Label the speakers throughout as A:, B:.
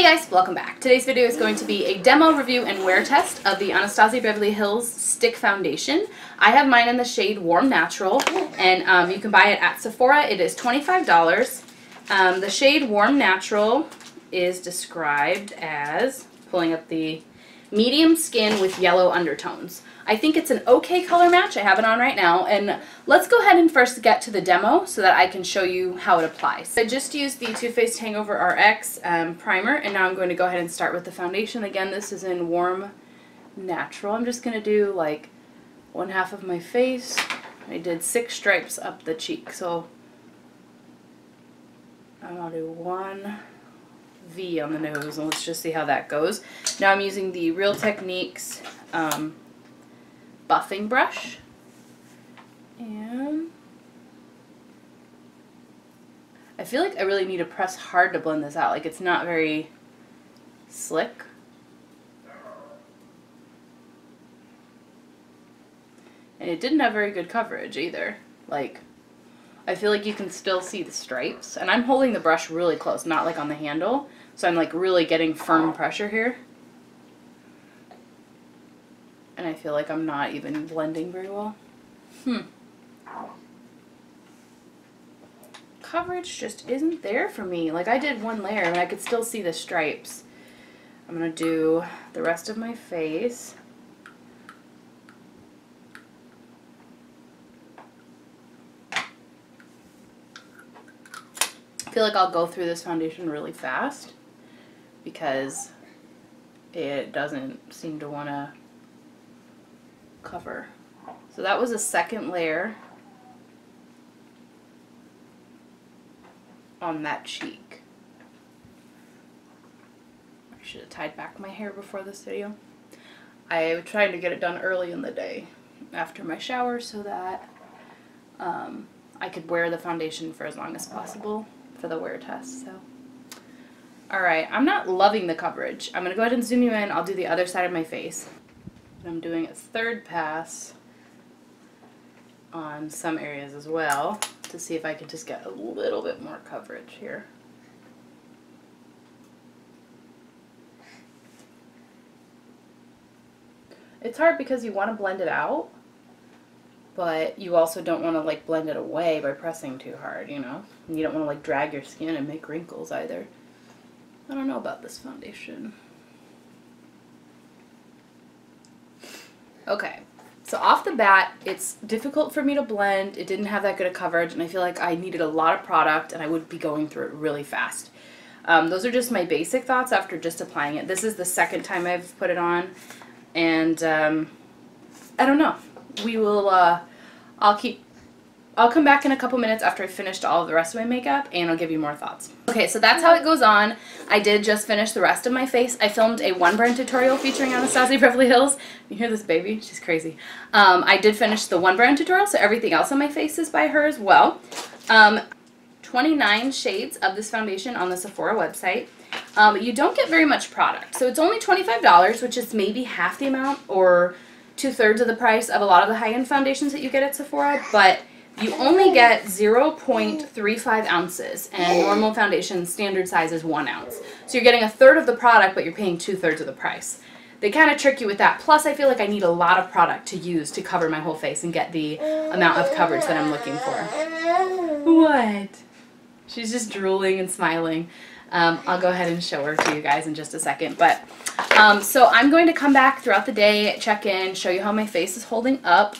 A: Hey guys, welcome back. Today's video is going to be a demo review and wear test of the Anastasia Beverly Hills Stick Foundation. I have mine in the shade Warm Natural, and you can buy it at Sephora. It is $25. The shade Warm Natural is described as, pulling up the medium skin with yellow undertones. I think it's an okay color match. I have it on right now, and let's go ahead and first get to the demo so that I can show you how it applies. I just used the Too Faced Hangover RX primer, and now I'm going to go ahead and start with the foundation. Again, this is in Warm Natural. I'm just going to do like one half of my face. I did 6 stripes up the cheek, so I'm going to do one V on the nose, and let's just see how that goes. Now I'm using the Real Techniques buffing brush, and I feel like I really need to press hard to blend this out. Like, it's not very slick. And it didn't have very good coverage either. Like, I feel like you can still see the stripes, and I'm holding the brush really close, not like on the handle, so I'm like really getting firm pressure here. And I feel like I'm not even blending very well. Coverage just isn't there for me. Like, I did one layer and I could still see the stripes. I'm going to do the rest of my face. I feel like I'll go through this foundation really fast because it doesn't seem to want to cover. So that was a second layer on that cheek. I should have tied back my hair before this video. I tried to get it done early in the day after my shower so that I could wear the foundation for as long as possible for the wear test. So, alright, I'm not loving the coverage. I'm going to go ahead and zoom you in. I'll do the other side of my face. I'm doing a third pass on some areas as well to see if I can just get a little bit more coverage here. It's hard because you want to blend it out, but you also don't want to like blend it away by pressing too hard, you know? And you don't want to like drag your skin and make wrinkles either. I don't know about this foundation. Okay, so off the bat, it's difficult for me to blend. It didn't have that good of coverage, and I feel like I needed a lot of product, and I would be going through it really fast. Those are just my basic thoughts after just applying it. This is the second time I've put it on, and I don't know. We will, I'll come back in a couple minutes after I've finished all of the rest of my makeup, and I'll give you more thoughts. Okay, so that's how it goes on. I did just finish the rest of my face. I filmed a one brand tutorial featuring Anastasia Beverly Hills. You hear this baby? She's crazy. I did finish the one brand tutorial, so everything else on my face is by her as well. 29 shades of this foundation on the Sephora website. You don't get very much product, so it's only $25, which is maybe half the amount or 2/3 of the price of a lot of the high-end foundations that you get at Sephora, but you only get 0.35 ounces, and normal foundation standard size is 1 ounce. So you're getting 1/3 of the product, but you're paying 2/3 of the price. They kind of trick you with that. Plus, I feel like I need a lot of product to use to cover my whole face and get the amount of coverage that I'm looking for. What? She's just drooling and smiling. I'll go ahead and show her to you guys in just a second. But so I'm going to come back throughout the day, check in, show you how my face is holding up.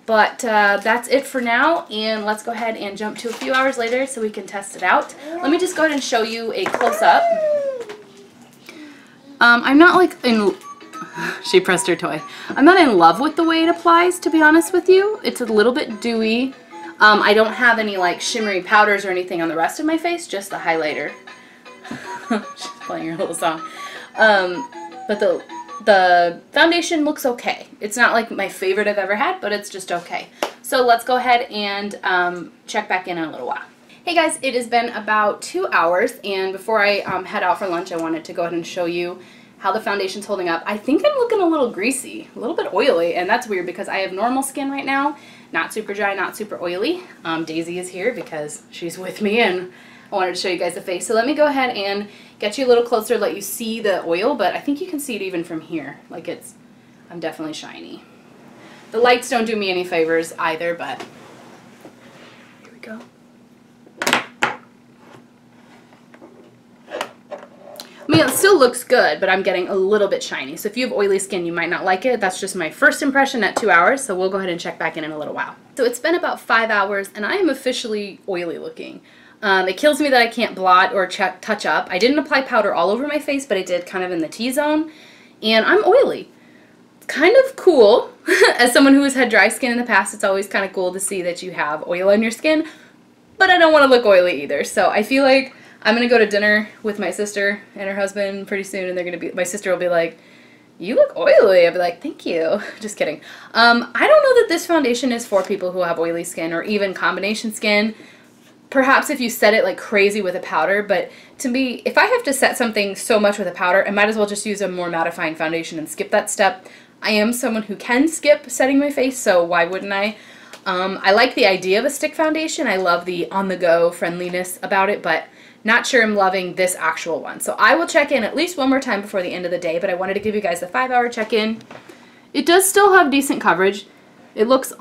A: But that's it for now, and let's go ahead and jump to a few hours later so we can test it out. Let me just go ahead and show you a close-up. I'm not like in... She pressed her toy. I'm not in love with the way it applies, to be honest with you. It's a little bit dewy. I don't have any like shimmery powders or anything on the rest of my face, just the highlighter. She's playing her little song. But the foundation looks okay. It's not like my favorite I've ever had, but it's just okay. So let's go ahead and check back in a little while. Hey guys, it has been about 2 hours, and before I head out for lunch, I wanted to go ahead and show you how the foundation's holding up. I think I'm looking a little greasy, a little bit oily, and that's weird because I have normal skin right now, not super dry, not super oily. Daisy is here because she's with me, and I wanted to show you guys the face. So let me go ahead and get you a little closer, let you see the oil, but I think you can see it even from here. Like I'm definitely shiny. The lights don't do me any favors either, but here we go. I mean, it still looks good, but I'm getting a little bit shiny. So if you have oily skin, you might not like it. That's just my first impression at 2 hours, so we'll go ahead and check back in a little while. So it's been about 5 hours, and I am officially oily looking. It kills me that I can't blot or touch up. I didn't apply powder all over my face, but I did kind of in the T-zone, and I'm oily. It's kind of cool. As someone who has had dry skin in the past, it's always kind of cool to see that you have oil on your skin, but I don't want to look oily either. So I feel like I'm going to go to dinner with my sister and her husband pretty soon, and my sister will be like, "You look oily." I'll be like, "Thank you." Just kidding. I don't know that this foundation is for people who have oily skin or even combination skin. Perhaps if you set it like crazy with a powder, but to me, if I have to set something so much with a powder, I might as well just use a more mattifying foundation and skip that step. I am someone who can skip setting my face, so why wouldn't I? I like the idea of a stick foundation. I love the on-the-go friendliness about it, but not sure I'm loving this actual one. So I will check in at least one more time before the end of the day, but I wanted to give you guys the 5-hour check-in. It does still have decent coverage. It looks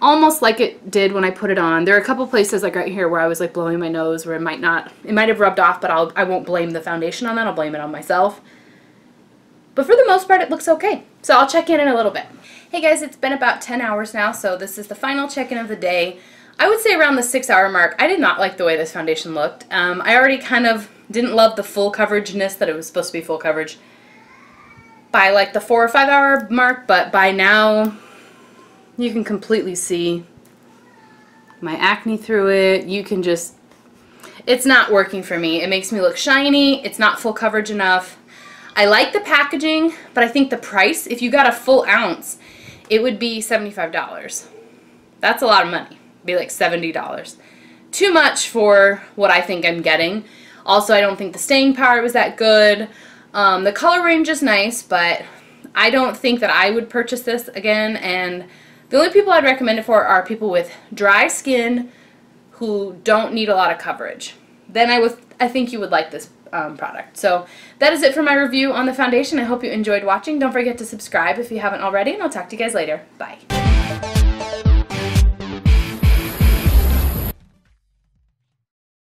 A: almost like it did when I put it on. There are a couple places like right here where I was like blowing my nose where it might have rubbed off, but I won't blame the foundation on that. I'll blame it on myself. But for the most part, it looks okay. So I'll check in a little bit. Hey guys, it's been about 10 hours now, so this is the final check-in of the day. I would say around the 6-hour mark. I did not like the way this foundation looked. I already kind of didn't love the full coverageness that it was supposed to be full coverage by like the 4 or 5 hour mark, but by now you can completely see my acne through it. You can just, it's not working for me. It makes me look shiny. It's not full coverage enough. I like the packaging, but I think the price, if you got a full ounce, it would be $75. That's a lot of money. It'd be like $70. Too much for what I think I'm getting. Also, I don't think the staying power was that good. The color range is nice, but I don't think that I would purchase this again, and the only people I'd recommend it for are people with dry skin who don't need a lot of coverage. Then I think you would like this product. So that is it for my review on the foundation. I hope you enjoyed watching. Don't forget to subscribe if you haven't already, and I'll talk to you guys later. Bye.